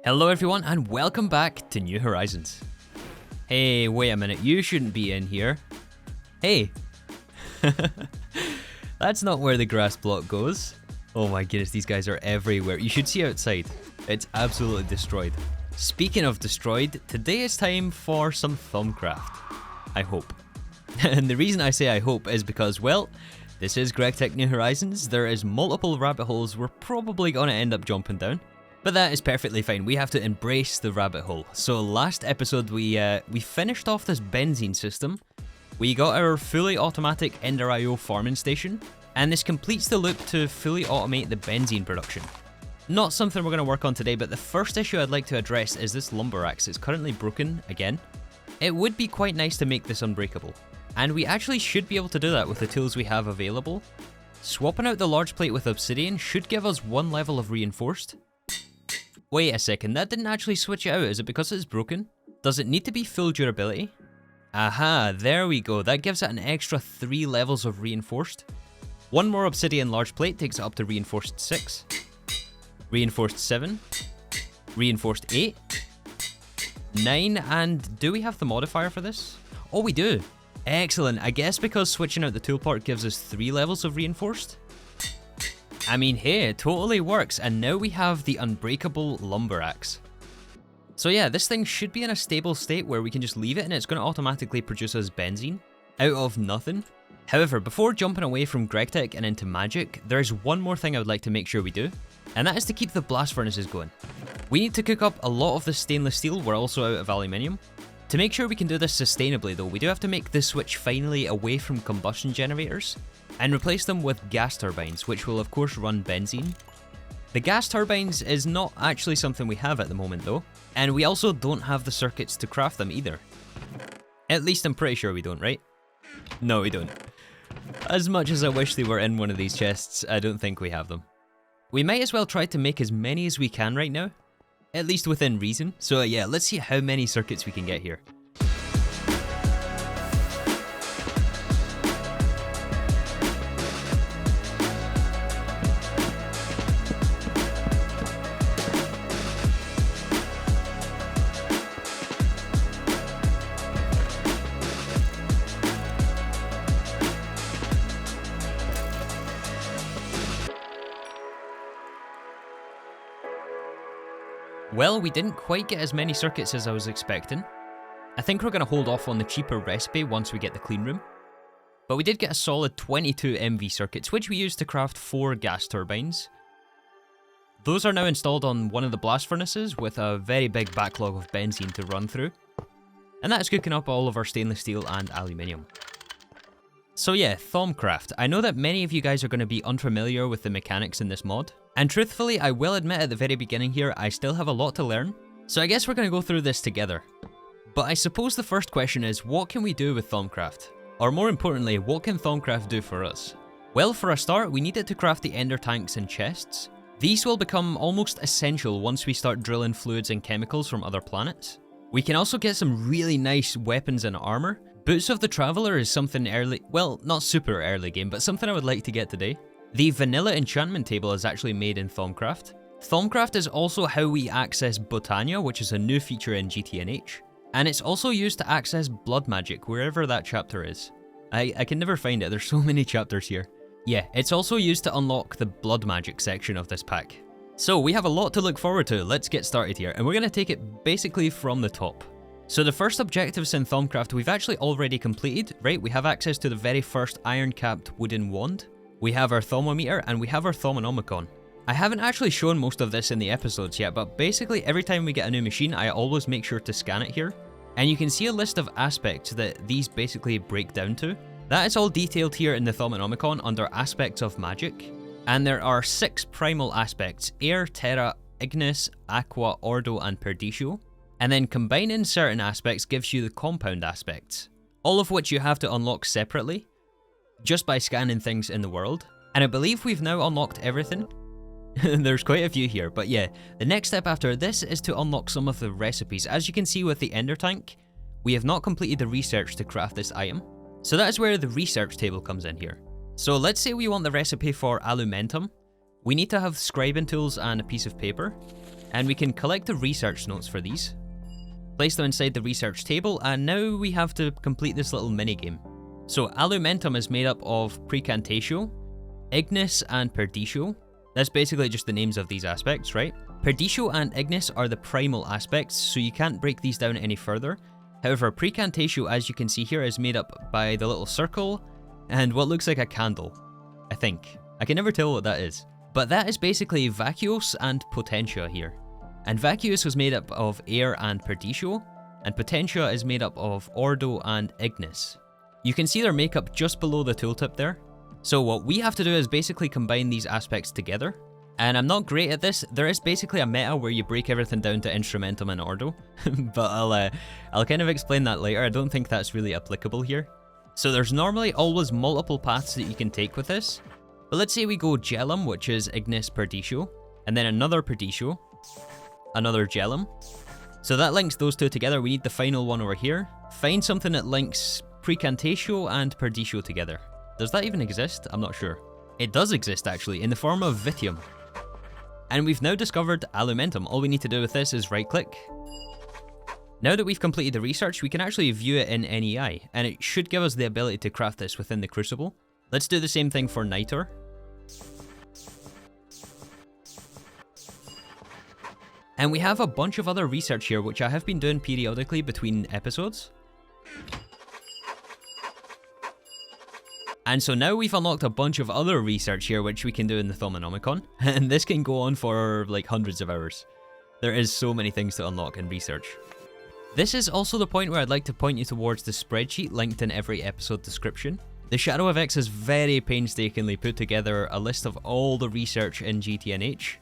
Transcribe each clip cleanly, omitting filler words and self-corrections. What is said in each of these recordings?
Hello everyone and welcome back to New Horizons. Hey, wait a minute, you shouldn't be in here. Hey! That's not where the grass block goes. Oh my goodness, these guys are everywhere. You should see outside. It's absolutely destroyed. Speaking of destroyed, today is time for some Thaumcraft. I hope. And the reason I say I hope is because, well, this is Gregtech New Horizons. There is multiple rabbit holes we're probably going to end up jumping down. But that is perfectly fine. We have to embrace the rabbit hole. So last episode we finished off this benzene system. We got our fully automatic Ender IO farming station, and this completes the loop to fully automate the benzene production. Not something we're going to work on today, but the first issue I'd like to address is this lumber axe. It's currently broken again. It would be quite nice to make this unbreakable, and we actually should be able to do that with the tools we have available. Swapping out the large plate with obsidian should give us one level of reinforced. Wait a second, that didn't actually switch it out. Is it because it's broken? Does it need to be full durability? Aha, there we go. That gives it an extra 3 levels of reinforced. One more obsidian large plate takes it up to reinforced 6. Reinforced 7. Reinforced 8. 9, and do we have the modifier for this? Oh, we do. Excellent. I guess because switching out the tool part gives us 3 levels of reinforced. I mean, hey, it totally works, and now we have the unbreakable lumber axe. So yeah, this thing should be in a stable state where we can just leave it and it's going to automatically produce us benzene out of nothing. However, before jumping away from Gregtech and into magic, there's one more thing I would like to make sure we do, and that is to keep the blast furnaces going. We need to cook up a lot of the stainless steel. We're also out of aluminium. To make sure we can do this sustainably though, we do have to make the switch finally away from combustion generators and replace them with gas turbines, which will of course run benzene. The gas turbines is not actually something we have at the moment though, and we also don't have the circuits to craft them either. At least I'm pretty sure we don't, right? No, we don't. As much as I wish they were in one of these chests, I don't think we have them. We might as well try to make as many as we can right now, at least within reason. So yeah, let's see how many circuits we can get here. Well, we didn't quite get as many circuits as I was expecting. I think we're going to hold off on the cheaper recipe once we get the clean room. But we did get a solid 22 MV circuits, which we used to craft 4 gas turbines. Those are now installed on one of the blast furnaces with a very big backlog of benzene to run through. And that is cooking up all of our stainless steel and aluminium. So yeah, Thaumcraft. I know that many of you guys are going to be unfamiliar with the mechanics in this mod. And truthfully, I will admit at the very beginning here, I still have a lot to learn. So I guess we're going to go through this together. But I suppose the first question is, what can we do with Thaumcraft? Or more importantly, what can Thaumcraft do for us? Well, for a start, we needed to craft the ender tanks and chests. These will become almost essential once we start drilling fluids and chemicals from other planets. We can also get some really nice weapons and armor. Boots of the Traveler is something early, well, not super early game, but something I would like to get today. The vanilla enchantment table is actually made in Thaumcraft. Thaumcraft is also how we access Botania, which is a new feature in GTNH. And it's also used to access blood magic, wherever that chapter is. I can never find it, there's so many chapters here. Yeah, it's also used to unlock the blood magic section of this pack. So we have a lot to look forward to. Let's get started here, and we're going to take it basically from the top. So the first objectives in Thaumcraft we've actually already completed, right? We have access to the very first iron-capped wooden wand. We have our thermometer, and we have our Thaumonomicon. I haven't actually shown most of this in the episodes yet, but basically every time we get a new machine, I always make sure to scan it here. And you can see a list of aspects that these basically break down to. That is all detailed here in the Thaumonomicon under Aspects of Magic. And there are 6 primal aspects: Air, Terra, Ignis, Aqua, Ordo, and Perditio. And then combining certain aspects gives you the compound aspects, all of which you have to unlock separately, just by scanning things in the world. And I believe we've now unlocked everything. There's quite a few here, but yeah, the next step after this is to unlock some of the recipes. As you can see with the ender tank, we have not completed the research to craft this item. So that is where the research table comes in here. So let's say we want the recipe for alumentum. We need to have scribing tools and a piece of paper. And we can collect the research notes for these, place them inside the research table, and now we have to complete this little minigame. So Alumentum is made up of Precantatio, Ignis, and Perditio. That's basically just the names of these aspects, right? Perditio and Ignis are the primal aspects, so you can't break these down any further. However, Precantatio, as you can see here, is made up by the little circle and what looks like a candle, I think. I can never tell what that is. But that is basically Vacuos and Potentia here. And Vacuos was made up of air and Perditio, and Potentia is made up of Ordo and Ignis. You can see their makeup just below the tooltip there. So what we have to do is basically combine these aspects together. And I'm not great at this. There is basically a meta where you break everything down to Instrumentum and Ordo, but I'll kind of explain that later. I don't think that's really applicable here. So there's normally always multiple paths that you can take with this. But let's say we go Gellum, which is Ignis Perditio, and then another Perditio, another Gellum. So that links those two together. We need the final one over here. Find something that links Precantatio and Perditio together. Does that even exist? I'm not sure. It does exist actually, in the form of Vitium. And we've now discovered Alumentum. All we need to do with this is right click. Now that we've completed the research, we can actually view it in NEI, and it should give us the ability to craft this within the Crucible. Let's do the same thing for Nitor. And we have a bunch of other research here, which I have been doing periodically between episodes. And so now we've unlocked a bunch of other research here, which we can do in the Thaumonomicon. And this can go on for like hundreds of hours. There is so many things to unlock in research. This is also the point where I'd like to point you towards the spreadsheet linked in every episode description. The Shadow of X has very painstakingly put together a list of all the research in GTNH.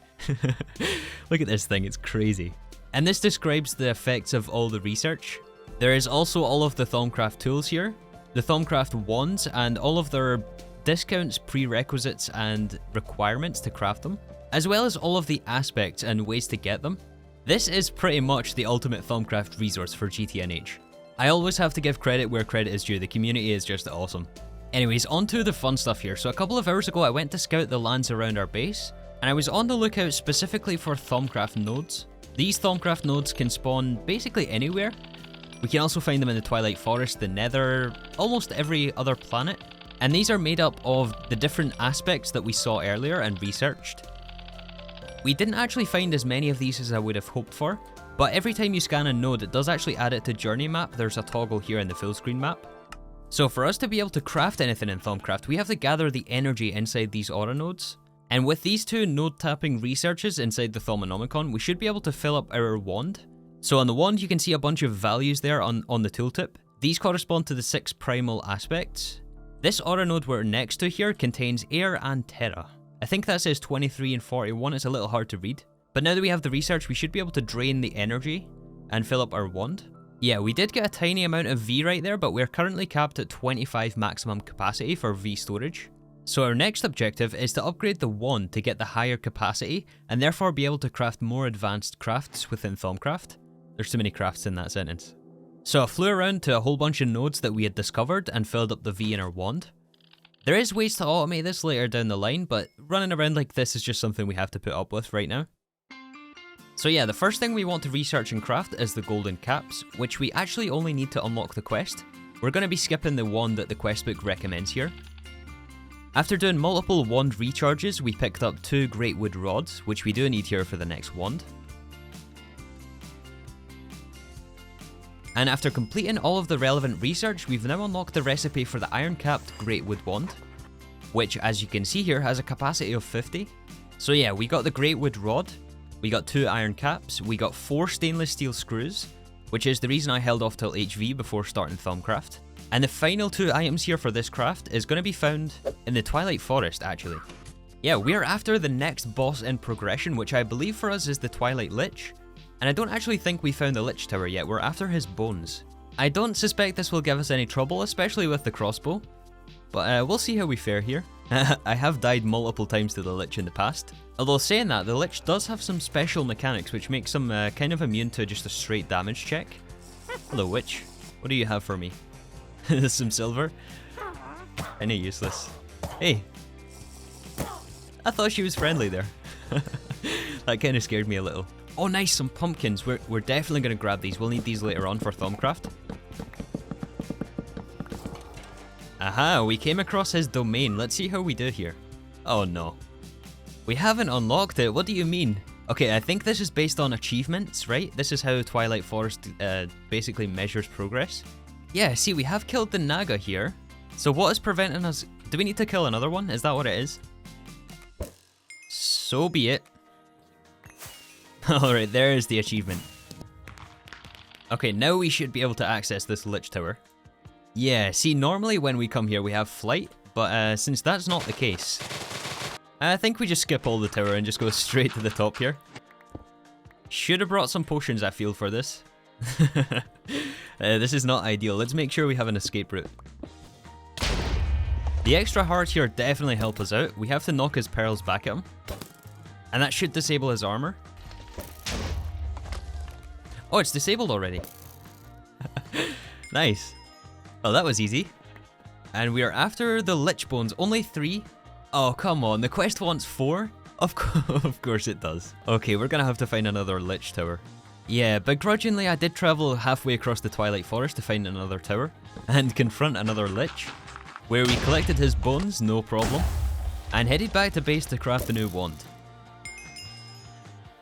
Look at this thing, it's crazy. And this describes the effects of all the research. There is also all of the Thaumcraft tools here, the Thaumcraft wands, and all of their discounts, prerequisites, and requirements to craft them, as well as all of the aspects and ways to get them. This is pretty much the ultimate Thaumcraft resource for GTNH. I always have to give credit where credit is due, the community is just awesome. Anyways, on to the fun stuff here. So a couple of hours ago I went to scout the lands around our base, and I was on the lookout specifically for Thaumcraft nodes. These Thaumcraft nodes can spawn basically anywhere. We can also find them in the Twilight Forest, the Nether, almost every other planet. And these are made up of the different aspects that we saw earlier and researched. We didn't actually find as many of these as I would have hoped for, but every time you scan a node, it does actually add it to Journey Map. There's a toggle here in the full screen map. So for us to be able to craft anything in Thaumcraft, we have to gather the energy inside these aura nodes. And with these two node tapping researches inside the Thaumonomicon, we should be able to fill up our wand. So on the wand, you can see a bunch of values there on the tooltip. These correspond to the 6 primal aspects. This aura node we're next to here contains air and terra. I think that says 23 and 41, it's a little hard to read. But now that we have the research, we should be able to drain the energy and fill up our wand. Yeah, we did get a tiny amount of V right there, but we're currently capped at 25 maximum capacity for V storage. So our next objective is to upgrade the wand to get the higher capacity, and therefore be able to craft more advanced crafts within Thaumcraft. There's too many crafts in that sentence. So I flew around to a whole bunch of nodes that we had discovered and filled up the V in our wand. There is ways to automate this later down the line, but running around like this is just something we have to put up with right now. So yeah, the first thing we want to research and craft is the golden caps, which we actually only need to unlock the quest. We're going to be skipping the wand that the quest book recommends here. After doing multiple wand recharges, we picked up 2 great wood rods, which we do need here for the next wand. And after completing all of the relevant research, we've now unlocked the recipe for the iron-capped great wood wand, which, as you can see here, has a capacity of 50. So yeah, we got the great wood rod, we got 2 iron caps, we got 4 stainless steel screws, which is the reason I held off till HV before starting Thaumcraft. And the final 2 items here for this craft is going to be found in the Twilight Forest, actually. Yeah, we're after the next boss in progression, which I believe for us is the Twilight Lich. And I don't actually think we found the Lich Tower yet, we're after his bones. I don't suspect this will give us any trouble, especially with the crossbow. But we'll see how we fare here. I have died multiple times to the Lich in the past. Although saying that, the Lich does have some special mechanics which makes him kind of immune to just a straight damage check. Hello Witch, what do you have for me? Some silver? Kinda useless. Hey! I thought she was friendly there. That kinda scared me a little. Oh nice, some pumpkins. We're definitely going to grab these. We'll need these later on for Thaumcraft. Aha, we came across his domain. Let's see how we do here. Oh no. We haven't unlocked it. What do you mean? Okay, I think this is based on achievements, right? This is how Twilight Forest basically measures progress. Yeah, see, we have killed the Naga here. So what is preventing us? Do we need to kill another one? Is that what it is? So be it. Alright, there is the achievement. Okay, now we should be able to access this Lich Tower. Yeah, see, normally when we come here we have flight, but since that's not the case, I think we just skip all the tower and just go straight to the top here. Should have brought some potions, I feel, for this. This is not ideal. Let's make sure we have an escape route. The extra heart here definitely help us out. We have to knock his pearls back at him. And that should disable his armor. Oh, it's disabled already. Nice. Well, that was easy. And we are after the Lich Bones. Only 3? Oh, come on. The quest wants 4? Of course it does. Okay, we're gonna have to find another Lich Tower. Yeah, begrudgingly I did travel halfway across the Twilight Forest to find another tower. And confront another Lich. Where we collected his bones, no problem. And headed back to base to craft a new wand.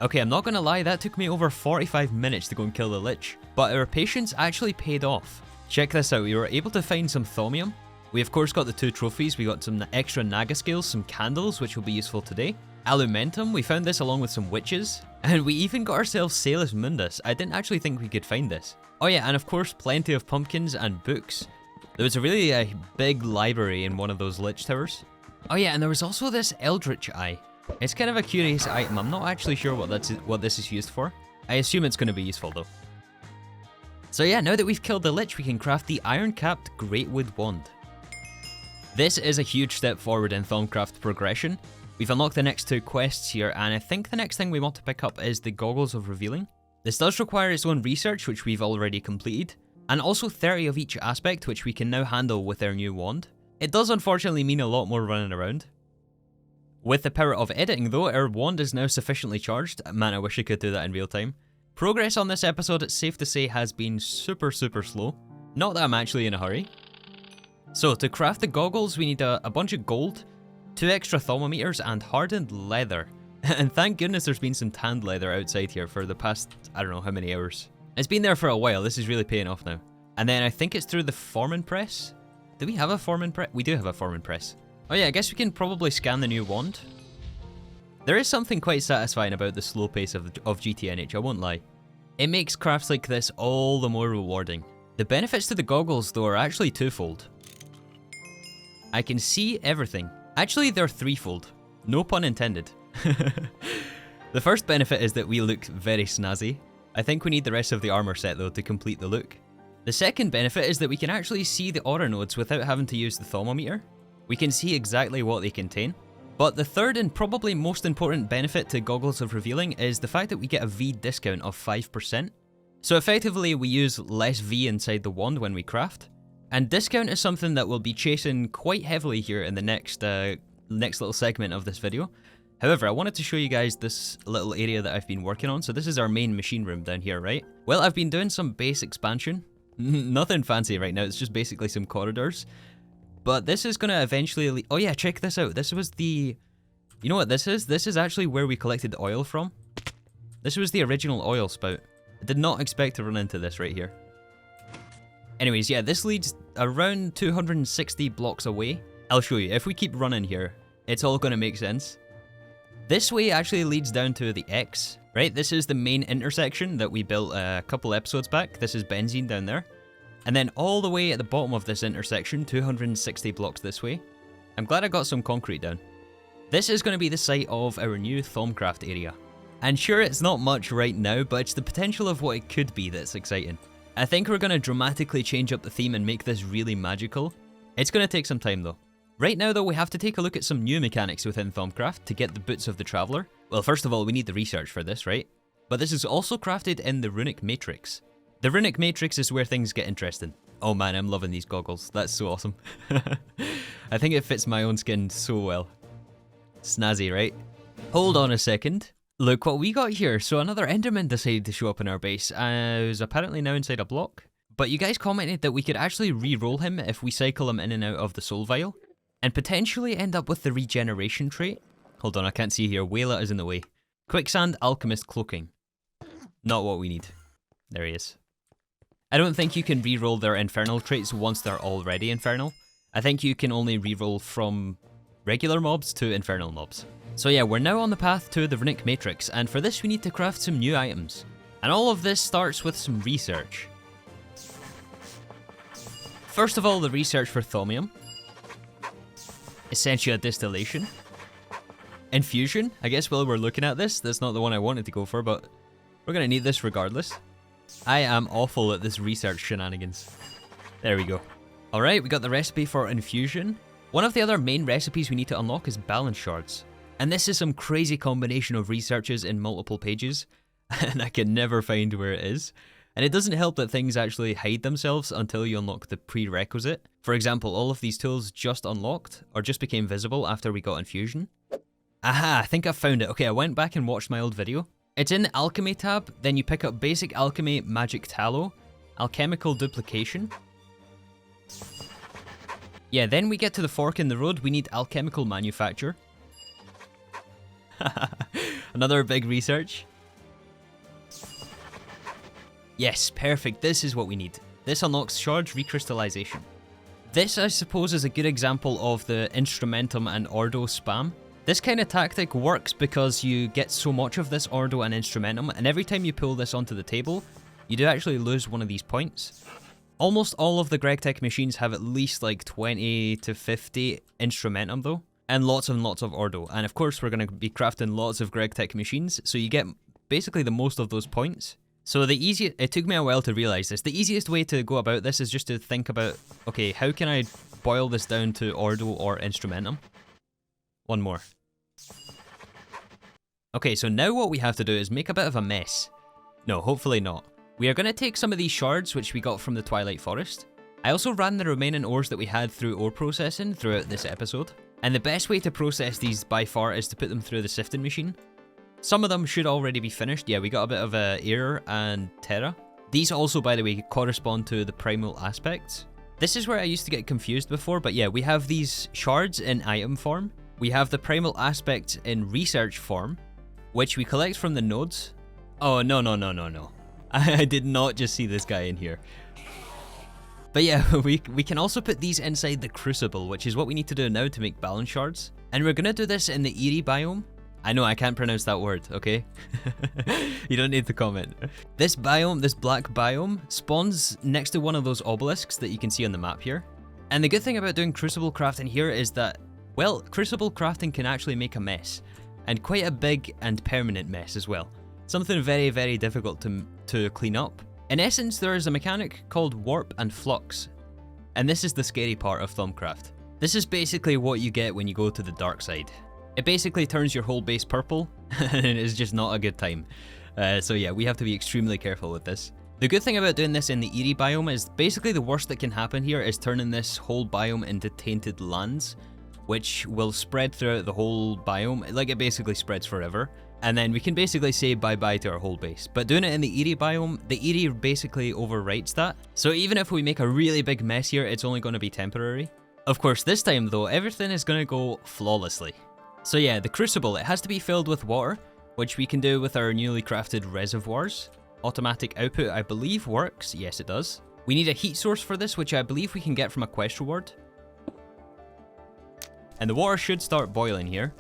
Okay, I'm not gonna lie, that took me over 45 minutes to go and kill the Lich. But our patience actually paid off. Check this out, we were able to find some Thaumium. We of course got the 2 trophies, we got some extra Naga scales, some candles, which will be useful today. Alumentum, we found this along with some witches. And we even got ourselves Salus Mundus. I didn't actually think we could find this. Oh yeah, and of course plenty of pumpkins and books. There was a really big library in one of those Lich Towers. Oh yeah, and there was also this Eldritch Eye. It's kind of a curious item, I'm not actually sure what this is used for. I assume it's going to be useful though. So yeah, now that we've killed the Lich, we can craft the Iron-Capped Greatwood Wand. This is a huge step forward in Thaumcraft progression. We've unlocked the next 2 quests here, and I think the next thing we want to pick up is the Goggles of Revealing. This does require its own research, which we've already completed, and also 30 of each aspect, which we can now handle with our new wand. It does unfortunately mean a lot more running around. With the power of editing though, our wand is now sufficiently charged. Man, I wish I could do that in real time. Progress on this episode, it's safe to say, has been super slow. Not that I'm actually in a hurry. So, to craft the goggles, we need a bunch of gold, 2 extra thermometers, and hardened leather. And thank goodness there's been some tanned leather outside here for the past, I don't know how many hours. It's been there for a while, this is really paying off now. And then I think it's through the Formin Press? Do we have a Formin Press? We do have a Formin Press. Oh yeah, I guess we can probably scan the new wand. There is something quite satisfying about the slow pace of GTNH, I won't lie. It makes crafts like this all the more rewarding. The benefits to the goggles though are actually twofold. I can see everything. Actually, they're threefold. No pun intended. The first benefit is that we look very snazzy. I think we need the rest of the armor set though to complete the look. The second benefit is that we can actually see the aura nodes without having to use the thermometer. We can see exactly what they contain. But the third and probably most important benefit to Goggles of Revealing is the fact that we get a V discount of 5%. So effectively we use less V inside the wand when we craft. And discount is something that we'll be chasing quite heavily here in the next little segment of this video. However, I wanted to show you guys this little area that I've been working on. So this is our main machine room down here, right? Well, I've been doing some base expansion. Nothing fancy right now, it's just basically some corridors. But this is going to eventually... Oh yeah, check this out. This was the... You know what this is? This is actually where we collected oil from. This was the original oil spout. I did not expect to run into this right here. Anyways, yeah, this leads around 260 blocks away. I'll show you. If we keep running here, it's all going to make sense. This way actually leads down to the X, right? This is the main intersection that we built a couple episodes back. This is benzene down there. And then all the way at the bottom of this intersection, 260 blocks this way. I'm glad I got some concrete down. This is going to be the site of our new Thaumcraft area. And sure, it's not much right now, but it's the potential of what it could be that's exciting. I think we're going to dramatically change up the theme and make this really magical. It's going to take some time though. Right now though, we have to take a look at some new mechanics within Thaumcraft to get the boots of the Traveller. Well, first of all, we need the research for this, right? But this is also crafted in the Runic Matrix. The Runic Matrix is where things get interesting. Oh man, I'm loving these goggles. That's so awesome. I think it fits my own skin so well. Snazzy, right? Hold on a second. Look what we got here. So another Enderman decided to show up in our base. Who's apparently now inside a block. But you guys commented that we could actually re-roll him if we cycle him in and out of the soul vial. And potentially end up with the regeneration trait. Hold on, I can't see here. Wayla is in the way. Quicksand Alchemist Cloaking. Not what we need. There he is. I don't think you can re-roll their infernal traits once they're already infernal. I think you can only re-roll from regular mobs to infernal mobs. So yeah, we're now on the path to the Runic Matrix, and for this we need to craft some new items. And all of this starts with some research. First of all, the research for thaumium. Essentia distillation. Infusion. I guess while we're looking at this, that's not the one I wanted to go for, but we're gonna need this regardless. I am awful at this research shenanigans. There we go. Alright, we got the recipe for infusion. One of the other main recipes we need to unlock is balance shards. And this is some crazy combination of researches in multiple pages, and I can never find where it is. And it doesn't help that things actually hide themselves until you unlock the prerequisite. For example, all of these tools just unlocked, or just became visible after we got infusion. Aha, I think I found it. Okay, I went back and watched my old video. It's in the alchemy tab, then you pick up basic alchemy, magic tallow, alchemical duplication. Yeah, then we get to the fork in the road, we need alchemical manufacture. Another big research. Yes, perfect, this is what we need. This unlocks shards recrystallization. This, I suppose, is a good example of the instrumentum and ordo spam. This kind of tactic works because you get so much of this ordo and instrumentum, and every time you pull this onto the table, you do actually lose one of these points. Almost all of the Gregtech machines have at least like 20 to 50 instrumentum though, and lots of ordo. And of course we're going to be crafting lots of Gregtech machines, so you get basically the most of those points. So it took me a while to realize this. The easiest way to go about this is just to think about, okay, how can I boil this down to ordo or instrumentum? One more. Okay, so now what we have to do is make a bit of a mess. No, hopefully not. We are going to take some of these shards, which we got from the Twilight Forest. I also ran the remaining ores that we had through ore processing throughout this episode. And the best way to process these by far is to put them through the sifting machine. Some of them should already be finished. Yeah, we got a bit of Air and Terra. These also, by the way, correspond to the primal aspects. This is where I used to get confused before, but yeah, we have these shards in item form. We have the primal aspects in research form, which we collect from the nodes. Oh, no. I did not just see this guy in here. But yeah, we can also put these inside the Crucible, which is what we need to do now to make balance shards. And we're going to do this in the Eerie biome. I know I can't pronounce that word, okay? You don't need to comment. This biome, this black biome, spawns next to one of those obelisks that you can see on the map here. And the good thing about doing Crucible Crafting here is that, well, Crucible Crafting can actually make a mess. And quite a big and permanent mess as well. Something very, very difficult to clean up. In essence, there is a mechanic called Warp and Flux. And this is the scary part of Thaumcraft. This is basically what you get when you go to the dark side. It basically turns your whole base purple, and it is just not a good time. So yeah, we have to be extremely careful with this. The good thing about doing this in the Eerie biome is basically the worst that can happen here is turning this whole biome into tainted lands, which will spread throughout the whole biome, like it basically spreads forever. And then we can basically say bye-bye to our whole base. But doing it in the Eerie biome, the Eerie basically overwrites that. So even if we make a really big mess here, it's only going to be temporary. Of course, this time though, everything is going to go flawlessly. So yeah, the Crucible, it has to be filled with water, which we can do with our newly crafted reservoirs. Automatic output, I believe, works. Yes, it does. We need a heat source for this, which I believe we can get from a quest reward. And the water should start boiling here.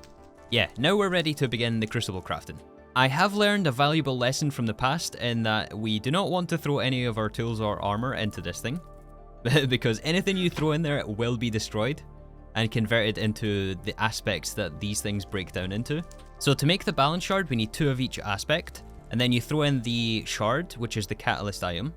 Yeah, now we're ready to begin the Crucible Crafting. I have learned a valuable lesson from the past in that we do not want to throw any of our tools or armor into this thing. Because anything you throw in there will be destroyed and converted into the aspects that these things break down into. So to make the balance shard, we need 2 of each aspect, and then you throw in the shard, which is the catalyst item,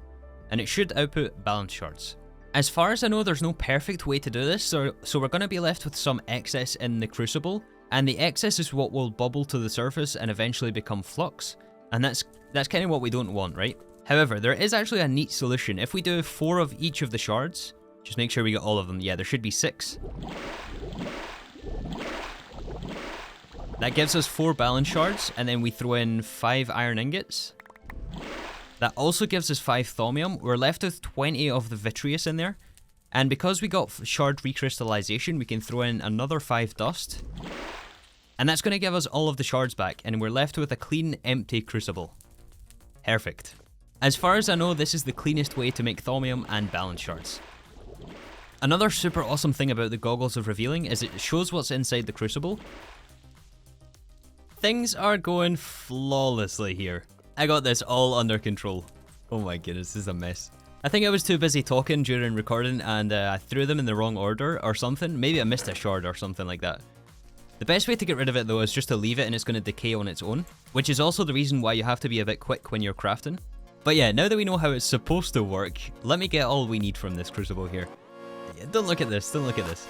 and it should output balance shards. As far as I know, there's no perfect way to do this, so we're going to be left with some excess in the Crucible, and the excess is what will bubble to the surface and eventually become flux, and that's kind of what we don't want, right? However, there is actually a neat solution. If we do 4 of each of the shards, just make sure we get all of them. Yeah, there should be 6. That gives us 4 balance shards, and then we throw in 5 iron ingots. That also gives us 5 thaumium. We're left with 20 of the vitreous in there. And because we got shard recrystallization, we can throw in another 5 dust. And that's going to give us all of the shards back, and we're left with a clean, empty crucible. Perfect. As far as I know, this is the cleanest way to make thaumium and balance shards. Another super awesome thing about the Goggles of Revealing is it shows what's inside the crucible. Things are going flawlessly here. I got this all under control. Oh my goodness, this is a mess. I think I was too busy talking during recording and I threw them in the wrong order or something. Maybe I missed a shard or something like that. The best way to get rid of it though is just to leave it and it's going to decay on its own, which is also the reason why you have to be a bit quick when you're crafting. But yeah, now that we know how it's supposed to work, let me get all we need from this crucible here. Yeah, don't look at this, don't look at this.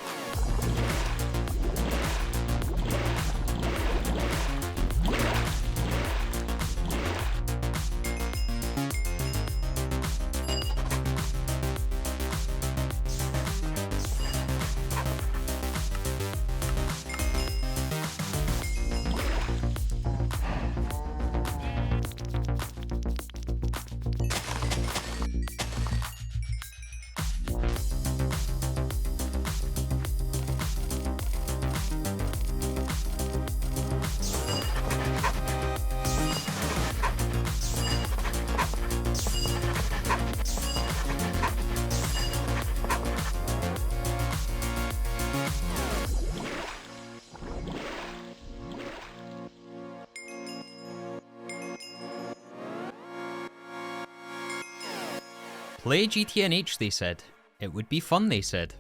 Play GTNH, they said. It would be fun, they said.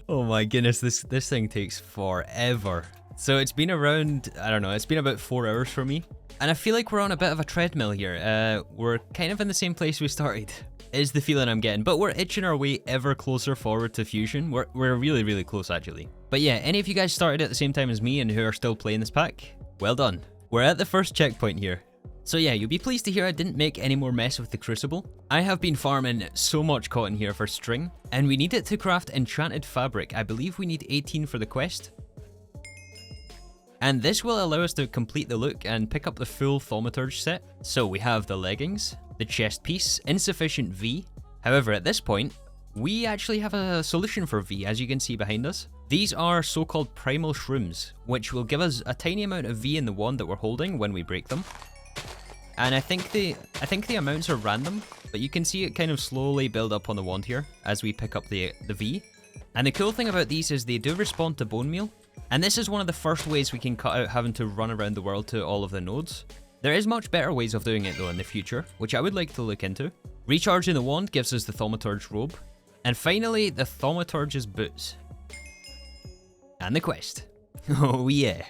Oh my goodness, this thing takes forever. So it's been around, I don't know, it's been about 4 hours for me. And I feel like we're on a bit of a treadmill here. We're kind of in the same place we started, is the feeling I'm getting. But we're itching our way ever closer forward to Fusion. We're really, really close, actually. But yeah, any of you guys started at the same time as me and who are still playing this pack, well done. We're at the first checkpoint here. So yeah, you'll be pleased to hear I didn't make any more mess with the crucible. I have been farming so much cotton here for string, and we need it to craft enchanted fabric. I believe we need 18 for the quest. And this will allow us to complete the look and pick up the full thaumaturge set. So we have the leggings, the chest piece, insufficient V. However, at this point, we actually have a solution for V, as you can see behind us. These are so-called Primal Shrooms, which will give us a tiny amount of V in the wand that we're holding when we break them. And I think the amounts are random, but you can see it kind of slowly build up on the wand here as we pick up the V. And the cool thing about these is they do respond to bone meal. And this is one of the first ways we can cut out having to run around the world to all of the nodes. There is much better ways of doing it though in the future, which I would like to look into. Recharging the wand gives us the Thaumaturge robe. And finally, the Thaumaturge's boots. And the quest. Oh yeah.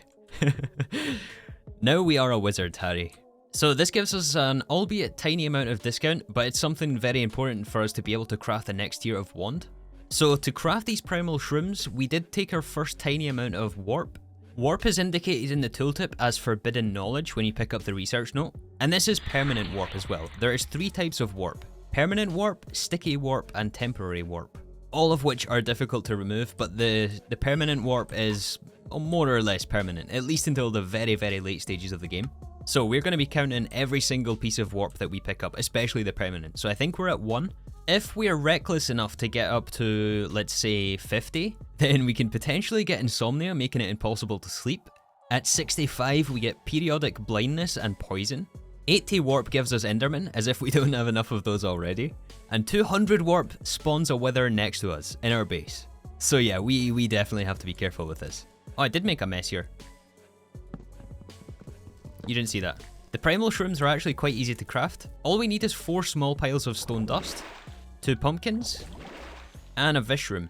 Now we are a wizard, Harry. So this gives us an albeit tiny amount of discount, but it's something very important for us to be able to craft the next tier of wand. So to craft these Primal Shrooms, we did take our first tiny amount of warp. Warp is indicated in the tooltip as forbidden knowledge when you pick up the research note, and this is permanent warp as well. There is 3 types of warp: permanent warp, sticky warp, and temporary warp. All of which are difficult to remove, but the permanent warp is more or less permanent, at least until the very, very late stages of the game. So we're going to be counting every single piece of warp that we pick up, especially the permanent. So I think we're at 1. If we're reckless enough to get up to, let's say, 50, then we can potentially get insomnia, making it impossible to sleep. At 65, we get periodic blindness and poison. 80 warp gives us Enderman, as if we don't have enough of those already. And 200 warp spawns a wither next to us, in our base. So yeah, we definitely have to be careful with this. Oh, I did make a mess here. You didn't see that. The Primal Shrooms are actually quite easy to craft. All we need is 4 small piles of stone dust, 2 pumpkins, and a Vishroom.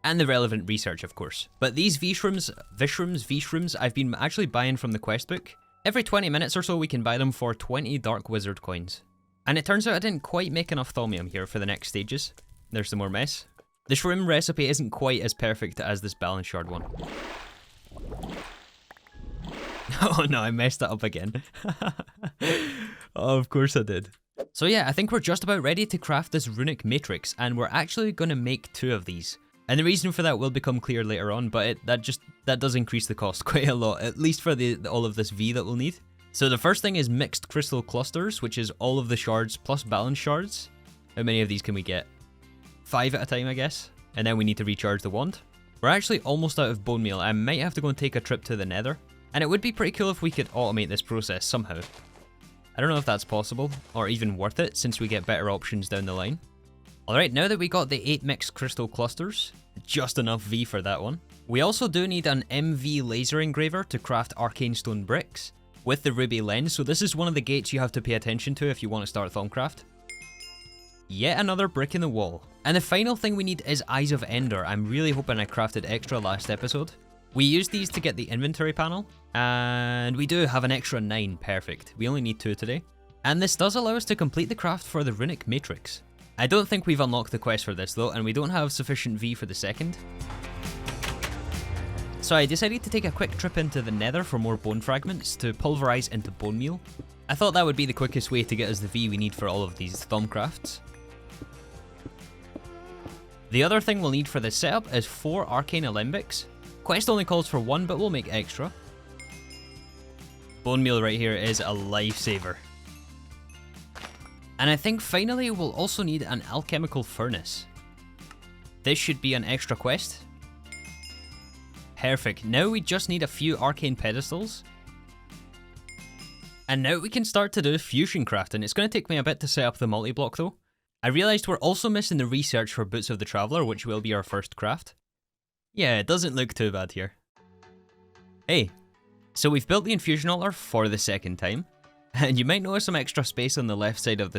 And the relevant research, of course. But these Vishrooms, I've been actually buying from the quest book. Every 20 minutes or so we can buy them for 20 Dark Wizard coins. And it turns out I didn't quite make enough thaumium here for the next stages. There's some more mess. The shroom recipe isn't quite as perfect as this balance shard one. Oh no, I messed that up again. Oh, of course I did. So yeah, I think we're just about ready to craft this runic matrix, and we're actually going to make 2 of these. And the reason for that will become clear later on, but that just that does increase the cost quite a lot, at least for all of this V that we'll need. So the first thing is mixed crystal clusters, which is all of the shards plus balance shards. How many of these can we get? 5 at a time, I guess. And then we need to recharge the wand. We're actually almost out of bone meal. I might have to go and take a trip to the nether. And it would be pretty cool if we could automate this process somehow. I don't know if that's possible, or even worth it, since we get better options down the line. Alright, now that we got the 8 mixed crystal clusters, just enough V for that one. We also do need an MV laser engraver to craft arcane stone bricks with the ruby lens, so this is one of the gates you have to pay attention to if you want to start Thaumcraft. Yet another brick in the wall. And the final thing we need is Eyes of Ender. I'm really hoping I crafted extra last episode. We used these to get the inventory panel, and we do have an extra 9, perfect. We only need 2 today. And this does allow us to complete the craft for the runic matrix. I don't think we've unlocked the quest for this though, and we don't have sufficient V for the second. So I decided to take a quick trip into the nether for more bone fragments to pulverize into bone meal. I thought that would be the quickest way to get us the V we need for all of these Thaumcrafts. The other thing we'll need for this setup is 4 arcane alembics. Quest only calls for 1, but we'll make extra. Bone meal right here is a lifesaver. And I think finally we'll also need an alchemical furnace. This should be an extra quest. Perfect. Now we just need a few arcane pedestals. And now we can start to do fusion crafting. It's going to take me a bit to set up the multi-block though. I realised we're also missing the research for Boots of the Traveller, which will be our first craft. Yeah, it doesn't look too bad here. Hey, so we've built the Infusion Roller for the second time. And you might notice some extra space on the left side of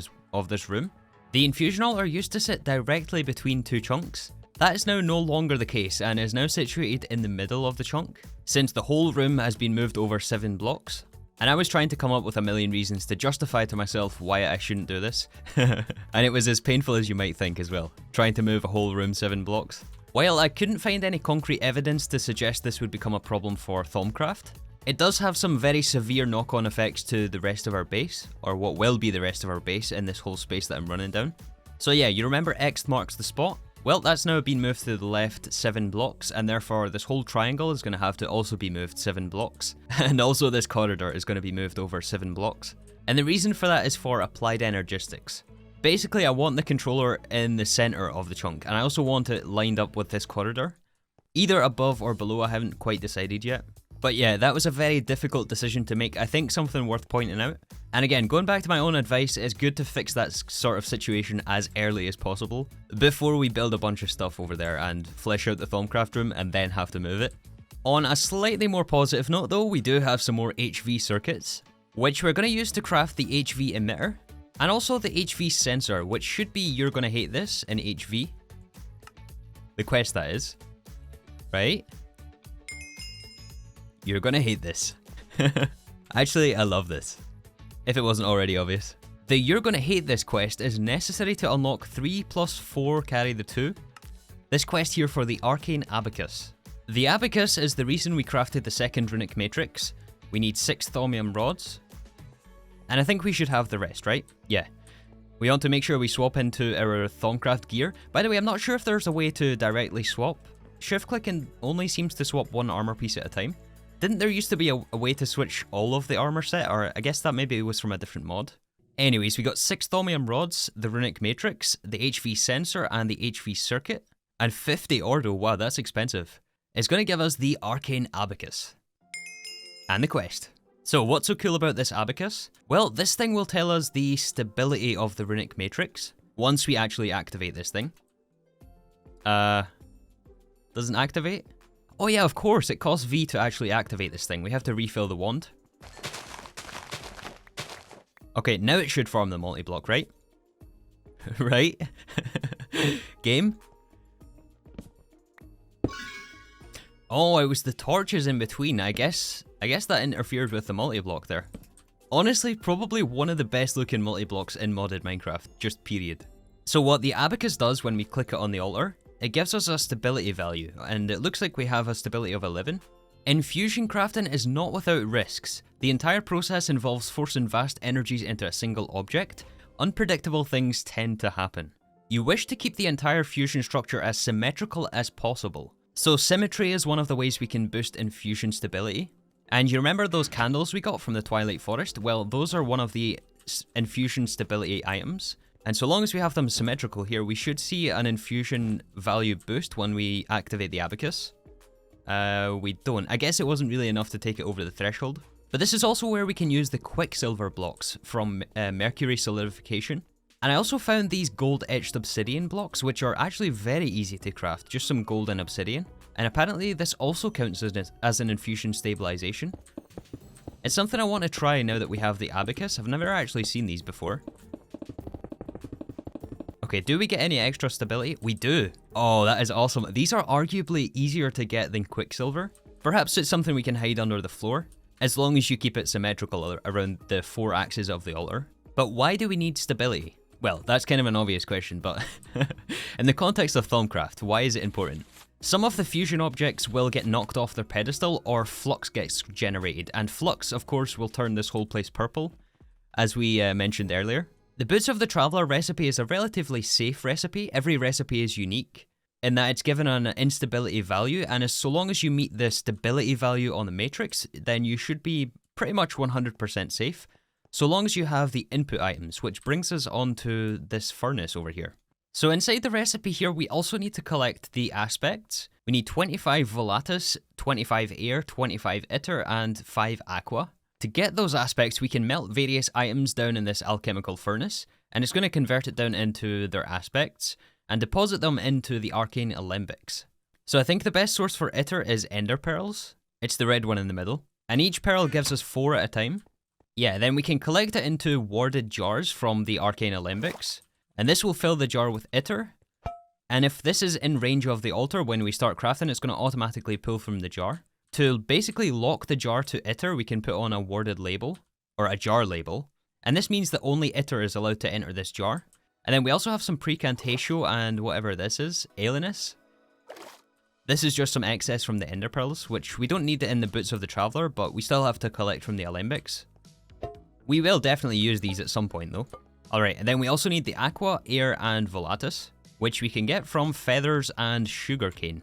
this room. The Infusion Roller used to sit directly between 2 chunks. That is now no longer the case and is now situated in the middle of the chunk, since the whole room has been moved over 7 blocks. And I was trying to come up with a million reasons to justify to myself why I shouldn't do this. And it was as painful as you might think as well, trying to move a whole room 7 blocks. While I couldn't find any concrete evidence to suggest this would become a problem for Thaumcraft, it does have some very severe knock-on effects to the rest of our base, or what will be the rest of our base in this whole space that I'm running down. So yeah, you remember X marks the spot? Well, that's now been moved to the left 7 blocks, and therefore this whole triangle is going to have to also be moved 7 blocks. And also this corridor is going to be moved over 7 blocks. And the reason for that is for applied energistics. Basically, I want the controller in the center of the chunk, and I also want it lined up with this corridor. Either above or below, I haven't quite decided yet. But yeah, that was a very difficult decision to make. I think something worth pointing out. And again, going back to my own advice, it's good to fix that sort of situation as early as possible, before we build a bunch of stuff over there and flesh out the Thaumcraft room and then have to move it. On a slightly more positive note though, we do have some more HV circuits, which we're going to use to craft the HV emitter, and also the HV sensor, which should be You're Gonna Hate This in HV. The quest that is. Right? You're gonna hate this. Actually, I love this. If it wasn't already obvious. The You're Gonna Hate This quest is necessary to unlock 3 + 4 carry the 2. This quest here for the Arcane Abacus. The Abacus is the reason we crafted the second runic matrix. We need 6 thaumium rods. And I think we should have the rest, right? Yeah. We want to make sure we swap into our Thaumcraft gear. By the way, I'm not sure if there's a way to directly swap. Shift clicking only seems to swap 1 armor piece at a time. Didn't there used to be a way to switch all of the armor set, or I guess that maybe was from a different mod? Anyways, we got 6 thaumium rods, the runic matrix, the HV sensor, and the HV circuit, and 50 ordo. Wow, that's expensive. It's going to give us the Arcane Abacus. And the quest. So what's so cool about this abacus? Well, this thing will tell us the stability of the runic matrix once we actually activate this thing. Doesn't activate? Oh yeah, of course, it costs V to actually activate this thing. We have to refill the wand. Okay, now it should form the multi-block, right? Right? Game? Oh, it was the torches in between. I guess that interfered with the multi-block there. Honestly, probably one of the best looking multi-blocks in modded Minecraft, just period. So what the abacus does when we click it on the altar, it gives us a stability value, and it looks like we have a stability of 11. Infusion crafting is not without risks. The entire process involves forcing vast energies into a single object. Unpredictable things tend to happen. You wish to keep the entire fusion structure as symmetrical as possible. So symmetry is one of the ways we can boost infusion stability. And you remember those candles we got from the Twilight Forest? Well, those are one of the infusion stability items. And so long as we have them symmetrical here, we should see an infusion value boost when we activate the abacus. We don't. I guess it wasn't really enough to take it over the threshold. But this is also where we can use the quicksilver blocks from mercury solidification. And I also found these gold etched obsidian blocks, which are actually very easy to craft, just some gold and obsidian. And apparently this also counts as an infusion stabilization. It's something I want to try now that we have the abacus. I've never actually seen these before. Okay, do we get any extra stability? We do. Oh, that is awesome. These are arguably easier to get than quicksilver. Perhaps it's something we can hide under the floor, as long as you keep it symmetrical around the 4 axes of the altar. But why do we need stability? Well, that's kind of an obvious question, but in the context of Thaumcraft, why is it important? Some of the fusion objects will get knocked off their pedestal, or flux gets generated, and flux, of course, will turn this whole place purple, as we mentioned earlier. The Boots of the Traveler recipe is a relatively safe recipe. Every recipe is unique, in that it's given an instability value, and as so long as you meet the stability value on the matrix, then you should be pretty much 100% safe, so long as you have the input items, which brings us on to this furnace over here. So inside the recipe here, we also need to collect the aspects. We need 25 volatus, 25 air, 25 iter, and 5 aqua. To get those aspects, we can melt various items down in this alchemical furnace, and it's going to convert it down into their aspects, and deposit them into the Arcane alembics. So I think the best source for iter is ender pearls. It's the red one in the middle. And each pearl gives us 4 at a time. Yeah, then we can collect it into warded jars from the Arcane alembics. And this will fill the jar with iter. And if this is in range of the altar when we start crafting, it's going to automatically pull from the jar. To basically lock the jar to iter, we can put on a warded label, or a jar label. And this means that only iter is allowed to enter this jar. And then we also have some precantatio and whatever this is, alienus. This is just some excess from the ender pearls, which we don't need it in the Boots of the Traveler, but we still have to collect from the alembics. We will definitely use these at some point though. Alright, and then we also need the aqua, air, and volatus, which we can get from feathers and sugarcane.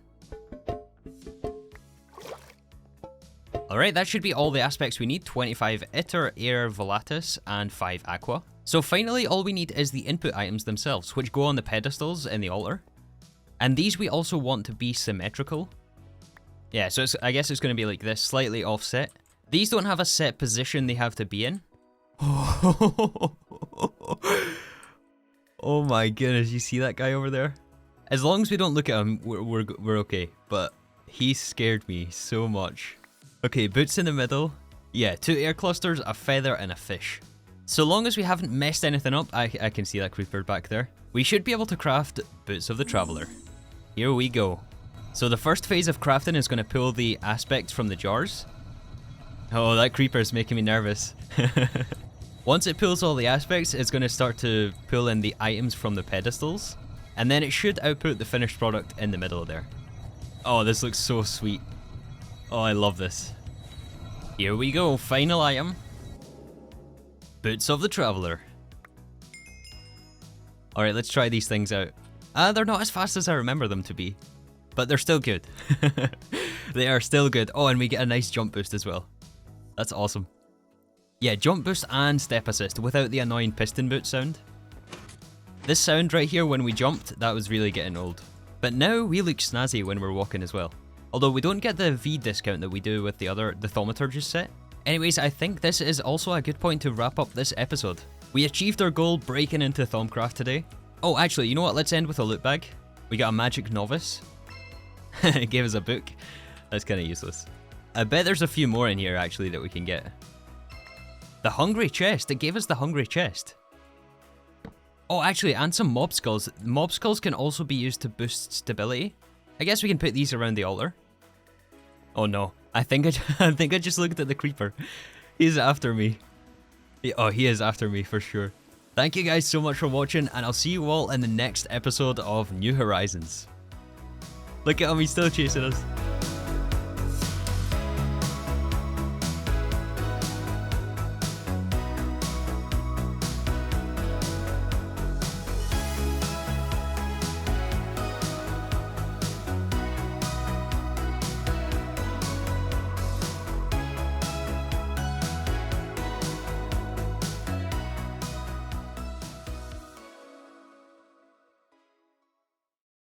Alright, that should be all the aspects we need. 25 iter, air, volatus, and 5 aqua. So finally, all we need is the input items themselves, which go on the pedestals in the altar. And these we also want to be symmetrical. Yeah, so I guess it's going to be like this, slightly offset. These don't have a set position they have to be in. Oh my goodness, you see that guy over there? As long as we don't look at him, we're okay. But he scared me so much. Okay, boots in the middle. Yeah, 2 air clusters, a feather, and a fish. So long as we haven't messed anything up, I can see that creeper back there. We should be able to craft Boots of the Traveler. Here we go. So the first phase of crafting is going to pull the aspects from the jars. Oh, that creeper is making me nervous. Once it pulls all the aspects, it's going to start to pull in the items from the pedestals. And then it should output the finished product in the middle there. Oh, this looks so sweet. Oh, I love this. Here we go, final item. Boots of the Traveler. Alright, let's try these things out. They're not as fast as I remember them to be. But they're still good. They are still good. Oh, and we get a nice jump boost as well. That's awesome. Yeah, jump boost and step assist without the annoying piston boot sound. This sound right here when we jumped, that was really getting old. But now we look snazzy when we're walking as well. Although we don't get the V discount that we do with the Thaumaturgist set. Anyways, I think this is also a good point to wrap up this episode. We achieved our goal breaking into Thaumcraft today. Oh, actually, you know what? Let's end with a loot bag. We got a magic novice. It gave us a book. That's kind of useless. I bet there's a few more in here actually that we can get. The hungry chest. It gave us the hungry chest. Oh, actually, and some mob skulls. Mob skulls can also be used to boost stability. I guess we can put these around the altar. Oh no, I think I just looked at the creeper. He's after me. Oh, he is after me for sure. Thank you guys so much for watching, and I'll see you all in the next episode of New Horizons. Look at him, he's still chasing us.